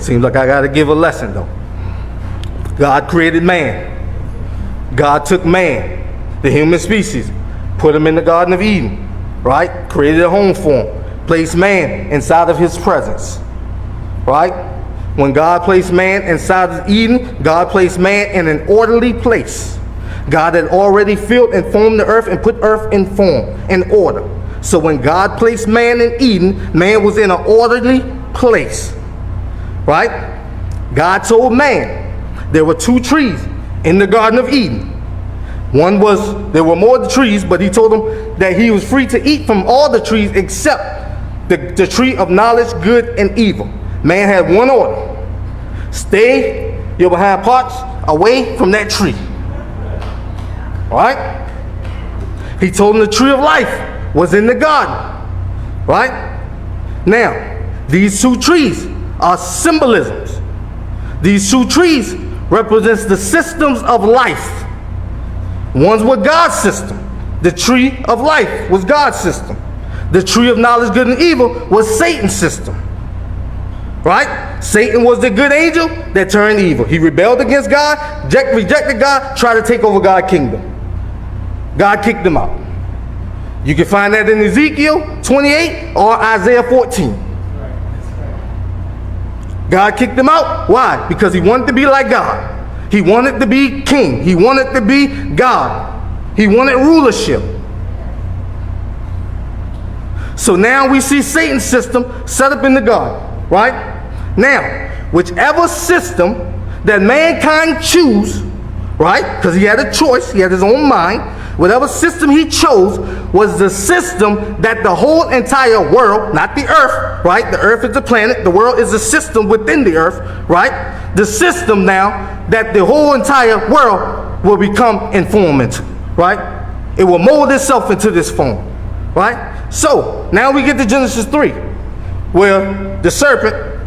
Seems like I got to give a lesson though. God created man. God took man, the human species, put him in the Garden of Eden, right? Created a home for him, placed man inside of his presence, right? When God placed man inside of Eden, God placed man in an orderly place. God had already filled and formed the earth and put earth in form, in order. So when God placed man in Eden, man was in an orderly place, right? God told man there were 2 trees in the Garden of Eden. One was, there were more trees, but he told him that he was free to eat from all the trees except the tree of knowledge, good and evil. Man had one order. Stay your behind parts away from that tree. All right? He told him the tree of life was in the garden. Right? Now, these 2 trees are symbolisms. These 2 trees represents the systems of life. One's was God's system. The tree of life was God's system. The tree of knowledge, good and evil was Satan's system. Right? Satan was the good angel that turned evil. He rebelled against God, rejected God, tried to take over God's kingdom. God kicked him out. You can find that in Ezekiel 28 or Isaiah 14. God kicked him out. Why? Because he wanted to be like God. He wanted to be king. He wanted to be God. He wanted rulership. So now we see Satan's system set up in the garden, right? Now, whichever system that mankind choose, right? Because he had a choice, he had his own mind. Whatever system he chose was the system that the whole entire world, not the earth, right? The earth is the planet, the world is the system within the earth, right? The system now that the whole entire world will become informed into, right? It will mold itself into this form, right? So now we get to Genesis 3, where the serpent,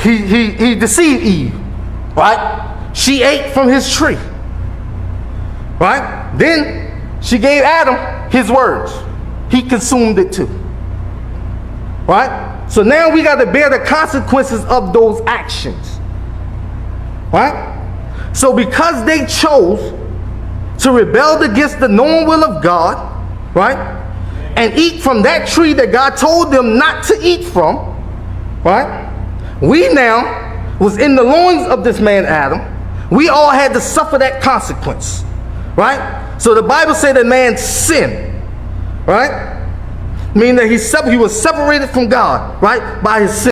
he deceived Eve, right? She ate from his tree. Right? Then she gave Adam his words. He consumed it too. Right? So now we got to bear the consequences of those actions. Right? So because they chose to rebel against the known will of God, right? And eat from that tree that God told them not to eat from, right? We now was in the loins of this man Adam. We all had to suffer that consequence. Right? So the Bible said that man sinned, right? Meaning that he was separated from God, right? By his sin.